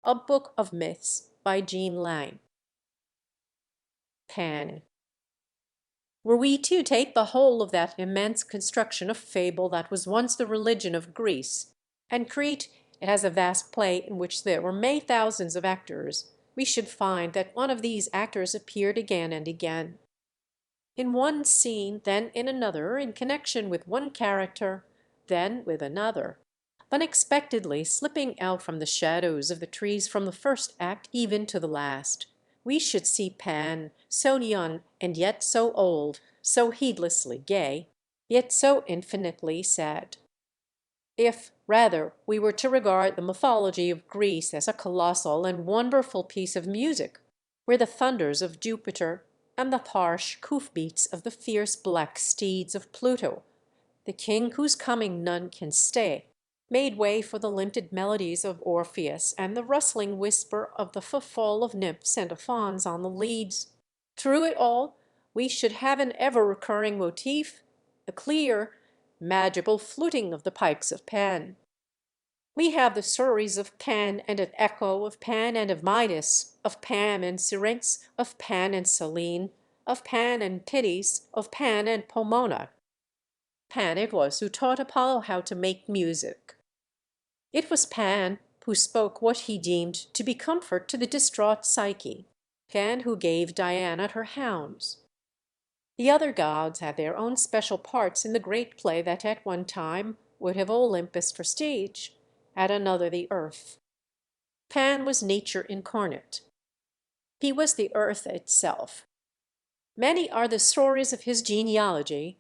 A Book of Myths by Jean Lang. Pan. Were we to take the whole of that immense construction of fable that was once the religion of Greece, and treat it as a vast play in which there were many thousands of actors, we should find that one of these actors appeared again and again. In one scene, then in another, in connection with one character, then with another, unexpectedly slipping out from the shadows of the trees from the first act even to the last, we should see Pan, so young and yet so old, so heedlessly gay, yet so infinitely sad. If, rather, we were to regard the mythology of Greece as a colossal and wonderful piece of music, where the thunders of Jupiter and the harsh hoof-beats of the fierce black steeds of Pluto, the king whose coming none can stay, made way for the limpid melodies of Orpheus and the rustling whisper of the footfall of nymphs and fauns on the leads, through it all we should have an ever-recurring motif, the clear, magical fluting of the pipes of Pan. We have the stories of Pan and of Echo, of Pan and of Midas, of Pam and Syrinx, of Pan and Selene, of Pan and Pitys, of Pan and Pomona. Pan it was who taught Apollo how to make music. It was Pan who spoke what he deemed to be comfort to the distraught Psyche, Pan who gave Diana her hounds. The other gods had their own special parts in the great play that at one time would have Olympus for stage, at another the earth. Pan was nature incarnate. He was the earth itself. Many are the stories of his genealogy,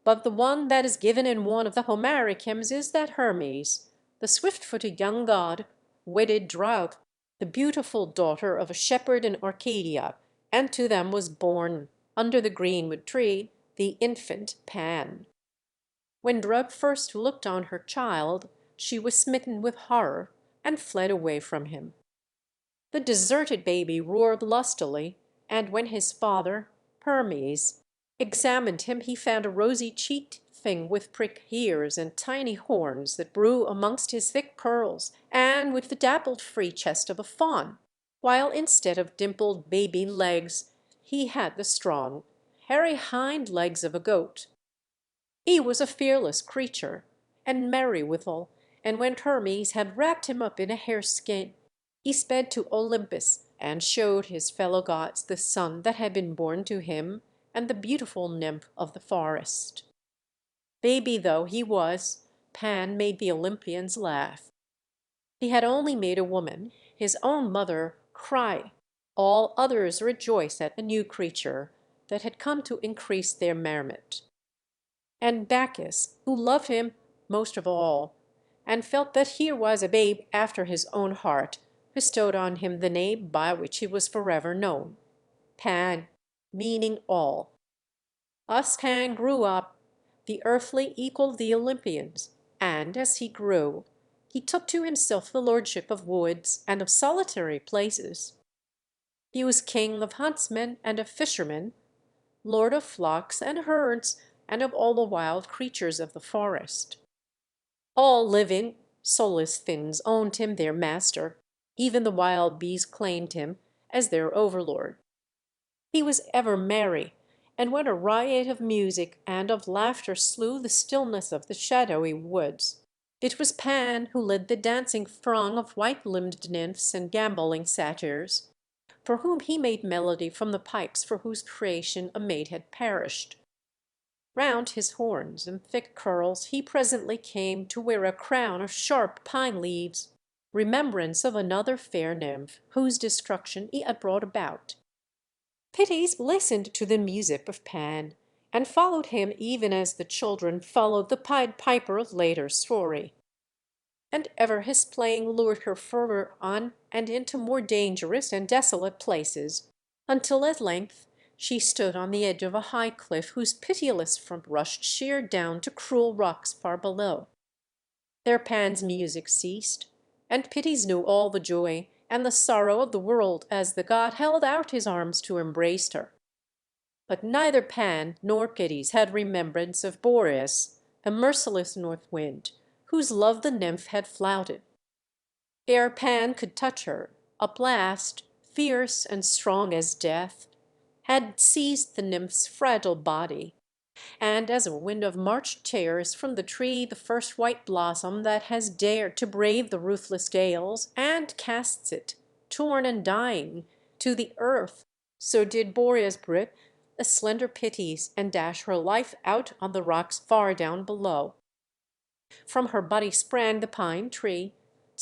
but the one that is given in one of the Homeric hymns is that Hermes, the swift-footed young god, wedded Drought, the beautiful daughter of a shepherd in Arcadia, and to them was born, under the greenwood tree, the infant Pan. When Drought first looked on her child, she was smitten with horror, and fled away from him. The deserted baby roared lustily, and when his father, Hermes, examined him, he found a rosy-cheeked thing with prick ears and tiny horns that grew amongst his thick curls, and with the dappled free chest of a fawn, while instead of dimpled baby legs he had the strong, hairy hind legs of a goat. He was a fearless creature, and merry withal, and when Hermes had wrapped him up in a hare-skin, he sped to Olympus and showed his fellow gods the son that had been born to him and the beautiful nymph of the forest. Baby though he was, Pan made the Olympians laugh. He had only made a woman, his own mother, cry. All others rejoice at the new creature that had come to increase their merriment. And Bacchus, who loved him most of all, and felt that here was a babe after his own heart, bestowed on him the name by which he was forever known, Pan, meaning all. Thus Pan grew up, the earthly equaled the Olympians, and as he grew, he took to himself the lordship of woods and of solitary places. He was king of huntsmen and of fishermen, lord of flocks and herds, and of all the wild creatures of the forest. All living, soulless things owned him their master, even the wild bees claimed him as their overlord. He was ever merry, and when a riot of music and of laughter slew the stillness of the shadowy woods, it was Pan who led the dancing throng of white-limbed nymphs and gambolling satyrs, for whom he made melody from the pipes for whose creation a maid had perished. Round his horns and thick curls he presently came to wear a crown of sharp pine leaves, remembrance of another fair nymph whose destruction he had brought about. Pitys listened to the music of Pan, and followed him even as the children followed the Pied Piper of later story. And ever his playing lured her further on and into more dangerous and desolate places, until at length she stood on the edge of a high cliff whose pitiless front rushed sheer down to cruel rocks far below. There Pan's music ceased, and Pitys knew all the joy and the sorrow of the world as the god held out his arms to embrace her. But neither Pan nor Pitys had remembrance of Boreas, a merciless north wind, whose love the nymph had flouted. Ere Pan could touch her, a blast, fierce and strong as death, had seized the nymph's fragile body, and as a wind of March tears from the tree the first white blossom that has dared to brave the ruthless gales, and casts it, torn and dying, to the earth, so did Boreas Brit the slender pities and dash her life out on the rocks far down below. From her body sprang the pine tree,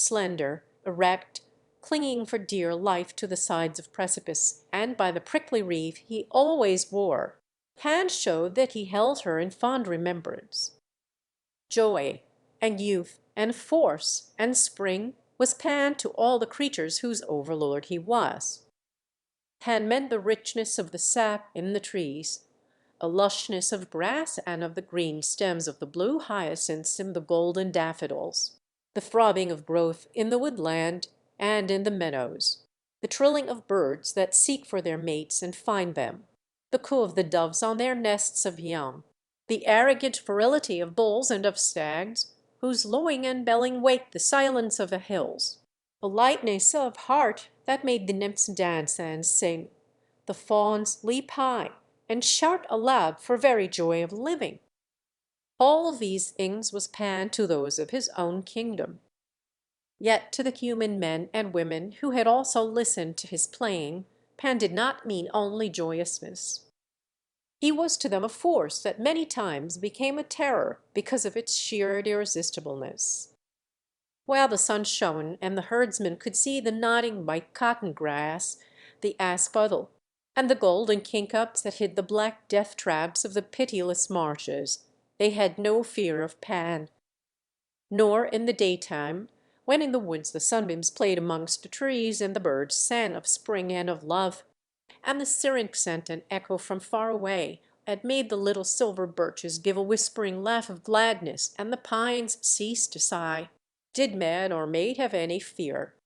slender, erect, clinging for dear life to the sides of precipice, and by the prickly wreath he always wore, Pan showed that he held her in fond remembrance. Joy and youth and force and spring was Pan to all the creatures whose overlord he was. Pan meant the richness of the sap in the trees, a lushness of grass and of the green stems of the blue hyacinths and the golden daffodils, the throbbing of growth in the woodland and in the meadows, the trilling of birds that seek for their mates and find them, the coo of the doves on their nests of young, the arrogant virility of bulls and of stags, whose lowing and belling wake the silence of the hills, the lightness of heart that made the nymphs dance and sing, the fawns leap high and shout aloud for very joy of living. All these things was Pan to those of his own kingdom. Yet to the human men and women who had also listened to his playing, Pan did not mean only joyousness. He was to them a force that many times became a terror because of its sheer irresistibleness. While the sun shone and the herdsmen could see the nodding white cotton grass, the asphodel, and the golden kingcups that hid the black death traps of the pitiless marshes, they had no fear of Pan. Nor in the daytime, when in the woods the sunbeams played amongst the trees, and the birds sang of spring and of love, and the syrinx sent an echo from far away, and made the little silver birches give a whispering laugh of gladness, and the pines cease to sigh, did man or maid have any fear.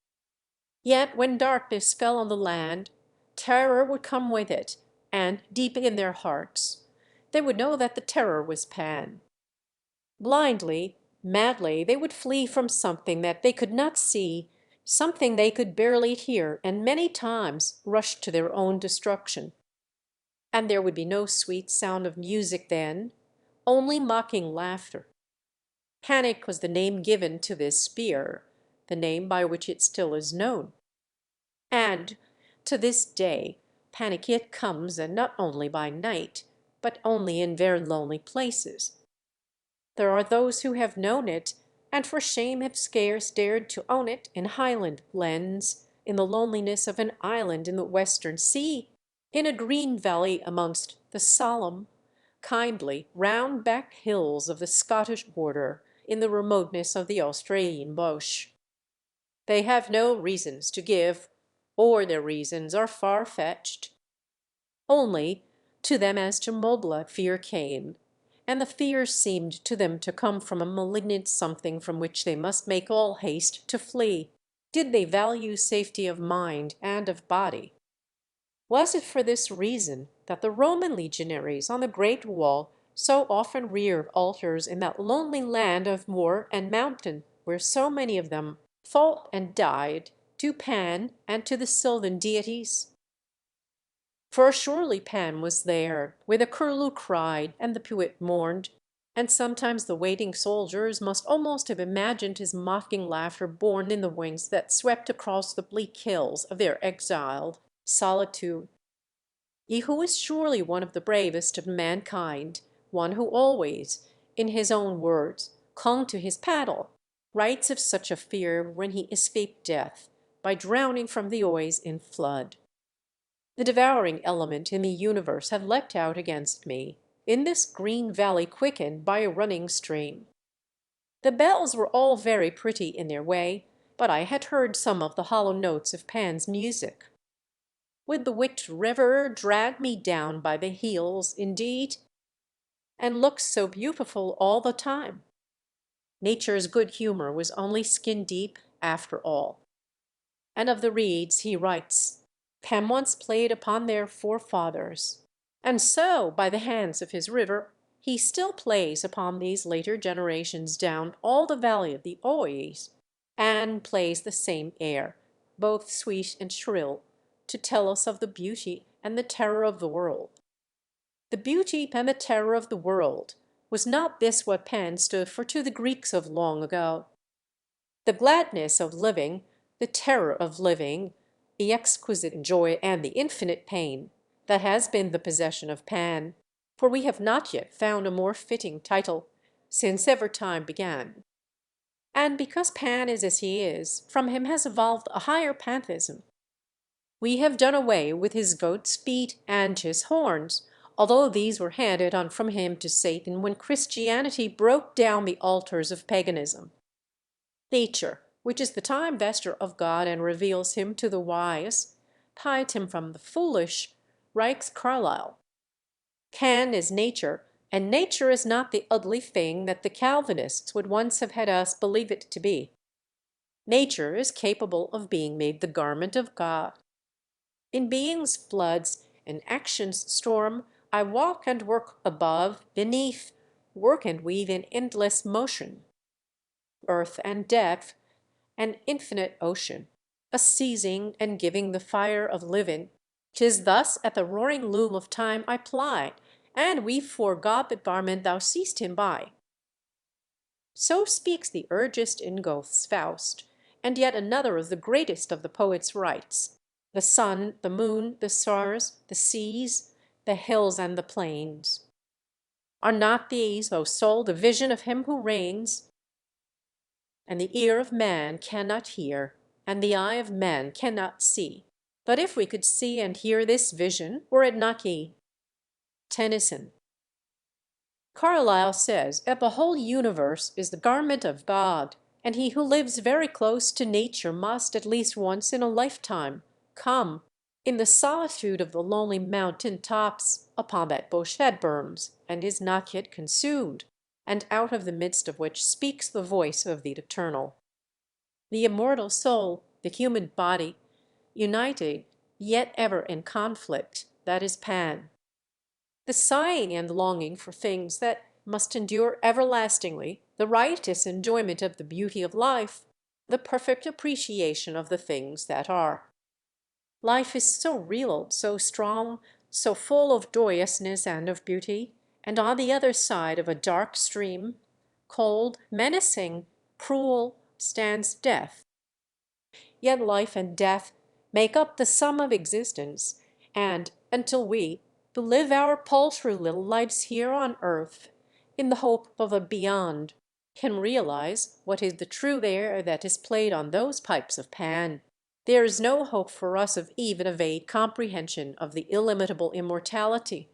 Yet when darkness fell on the land, terror would come with it, and deep in their hearts they would know that the terror was Pan. Blindly, madly, they would flee from something that they could not see, something they could barely hear, and many times rush to their own destruction. And there would be no sweet sound of music then, only mocking laughter. Panic was the name given to this spear, the name by which it still is known. And to this day panic yet comes, and not only by night, but only in very lonely places. There are those who have known it, and for shame have scarce dared to own it in highland glens, in the loneliness of an island in the western sea, in a green valley amongst the solemn, kindly, round-backed hills of the Scottish border, in the remoteness of the Australian bush. They have no reasons to give, or their reasons are far-fetched. Only to them as to Mobla fear came, and the fear seemed to them to come from a malignant something from which they must make all haste to flee, did they value safety of mind and of body. Was it for this reason that the Roman legionaries on the great wall so often reared altars in that lonely land of moor and mountain, where so many of them fought and died, to Pan and to the sylvan deities? For surely Pan was there, where the curlew cried and the pewit mourned, and sometimes the waiting soldiers must almost have imagined his mocking laughter borne in the wings that swept across the bleak hills of their exiled solitude. He who is surely one of the bravest of mankind, one who always, in his own words, clung to his paddle, writes of such a fear when he escaped death by drowning from the Oise in flood. The devouring element in the universe had leapt out against me, in this green valley quickened by a running stream. The bells were all very pretty in their way, but I had heard some of the hollow notes of Pan's music. Would the wicked river drag me down by the heels, indeed? And look so beautiful all the time. Nature's good humor was only skin deep, after all. And of the reeds he writes, Pan once played upon their forefathers, and so, by the hands of his river, he still plays upon these later generations down all the valley of the Oise. Anne plays the same air, both sweet and shrill, to tell us of the beauty and the terror of the world. The beauty and the terror of the world, was not this what Pan stood for to the Greeks of long ago? The gladness of living, the terror of living, the exquisite joy and the infinite pain, that has been the possession of Pan, for we have not yet found a more fitting title since ever time began. And because Pan is as he is, from him has evolved a higher pantheism. We have done away with his goat's feet and his horns, although these were handed on from him to Satan when Christianity broke down the altars of paganism. Nature, which is the time vesture of God and reveals him to the wise, hides him from the foolish, writes Carlyle. Pan is nature, and nature is not the ugly thing that the Calvinists would once have had us believe it to be. Nature is capable of being made the garment of God. In being's floods and action's storm, I walk and work above, beneath, work and weave in endless motion. Earth and depth, an infinite ocean, a seizing and giving the fire of living. 'Tis thus at the roaring loom of time I ply, and weave for God the garment thou seest him by. So speaks the urgist in Goethe's Faust, and yet another of the greatest of the poets writes: the sun, the moon, the stars, the seas, the hills and the plains. Are not these, O soul, the vision of him who reigns? And the ear of man cannot hear, and the eye of man cannot see. But if we could see and hear this vision, were it not he? Tennyson. Carlyle says that the whole universe is the garment of God, and he who lives very close to nature must, at least once in a lifetime, come, in the solitude of the lonely mountain tops, upon that bush that burns and is not yet consumed, and out of the midst of which speaks the voice of the eternal. The immortal soul, the human body, united, yet ever in conflict, that is Pan. The sighing and longing for things that must endure everlastingly, the righteous enjoyment of the beauty of life, the perfect appreciation of the things that are. Life is so real, so strong, so full of joyousness and of beauty, and on the other side of a dark stream, cold, menacing, cruel, stands death. Yet life and death make up the sum of existence, and until we, who live our paltry little lives here on earth, in the hope of a beyond, can realize what is the true air that is played on those pipes of Pan, there is no hope for us of even a vague comprehension of the illimitable immortality.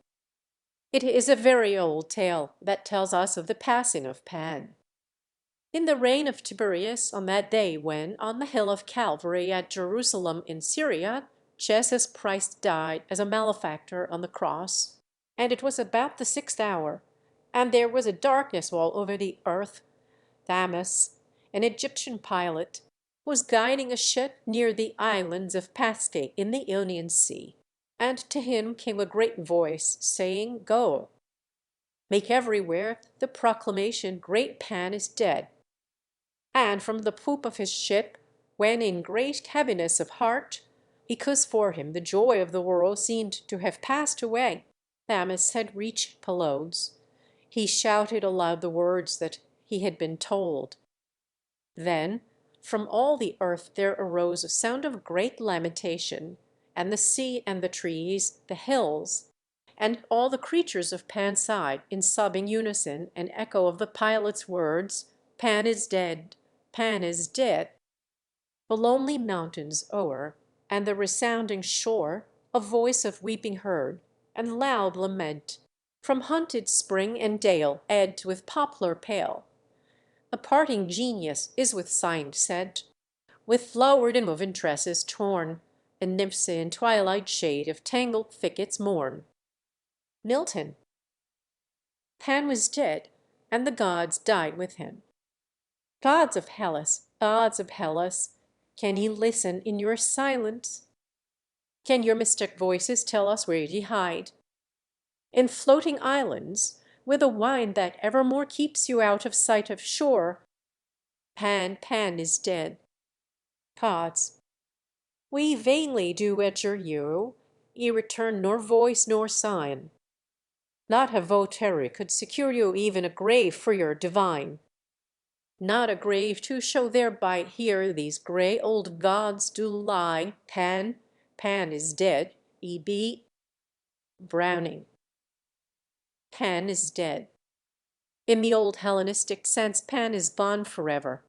It is a very old tale that tells us of the passing of Pan. In the reign of Tiberius, on that day when, on the hill of Calvary at Jerusalem in Syria, Jesus Christ died as a malefactor on the cross, and it was about the 6th hour, and there was a darkness all over the earth, Thamus, an Egyptian pilot, was guiding a ship near the islands of Pasque in the Ionian Sea, and to him came a great voice, saying, Go, make everywhere the proclamation, Great Pan is dead. And from the poop of his ship, when in great heaviness of heart, because for him the joy of the world seemed to have passed away, Thamus had reached Palodes, he shouted aloud the words that he had been told. Then from all the earth there arose a sound of great lamentation, and the sea and the trees, the hills, and all the creatures of Pan sighed in sobbing unison an echo of the pilot's words, Pan is dead, Pan is dead. The lonely mountains o'er, and the resounding shore, a voice of weeping heard, and loud lament, from hunted spring and dale edged with poplar pale. A parting genius is with sighing said, with flowered and woven tresses torn, and nymphs in twilight shade of tangled thickets mourn. Milton. Pan was dead, and the gods died with him. Gods of Hellas, can ye listen in your silence? Can your mystic voices tell us where ye hide? In floating islands, with a wine that evermore keeps you out of sight of shore, Pan is dead. Gods. We vainly do adjure you, ye return nor voice nor sign. Not a votary could secure you even a grave for your divine. Not a grave to show thereby here these grey old gods do lie. Pan is dead. E.B. Browning. Pan is dead. In the old Hellenistic sense, Pan is gone forever.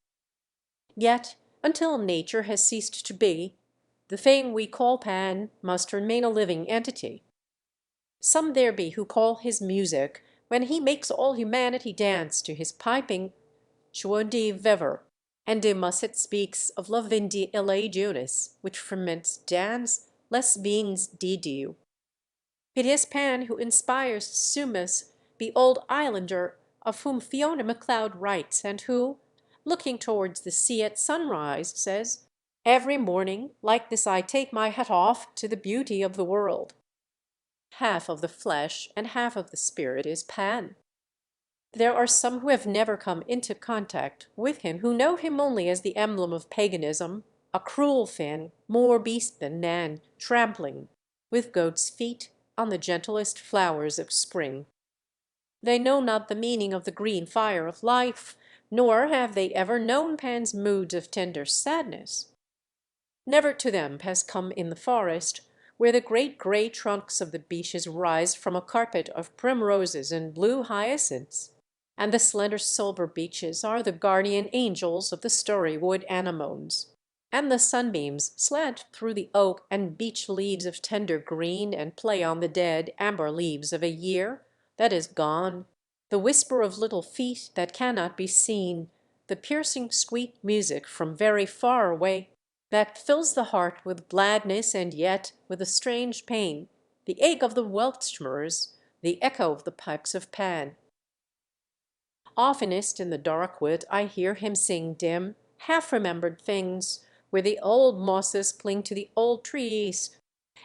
Yet, until nature has ceased to be, the thing we call Pan must remain a living entity. Some there be who call his music, when he makes all humanity dance to his piping, joie de vivre, and de Musset speaks of la vindi ille junis, which ferments dans les beans didiu. It is Pan who inspires Sumas, the old islander of whom Fiona Macleod writes, and who, looking towards the sea at sunrise, says, "Every morning like this I take my hat off to the beauty of the world." Half of the flesh and half of the spirit is Pan. There are some who have never come into contact with him, who know him only as the emblem of paganism, a cruel thing, more beast than man, trampling, with goat's feet, on the gentlest flowers of spring. They know not the meaning of the green fire of life, nor have they ever known Pan's moods of tender sadness. Never to them has come in the forest, where the great grey trunks of the beeches rise from a carpet of primroses and blue hyacinths, and the slender silver beeches are the guardian angels of the story-wood anemones, and the sunbeams slant through the oak and beech leaves of tender green and play on the dead amber leaves of a year that is gone, the whisper of little feet that cannot be seen, the piercing sweet music from very far away that fills the heart with gladness and yet with a strange pain, the ache of the Weltschmerz, the echo of the pipes of Pan. Oftenest in the dark wood I hear him sing dim, half-remembered things, where the old mosses cling to the old trees,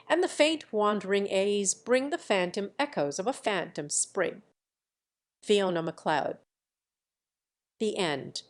and the faint wandering A's bring the phantom echoes of a phantom spring. Fiona Macleod. The End.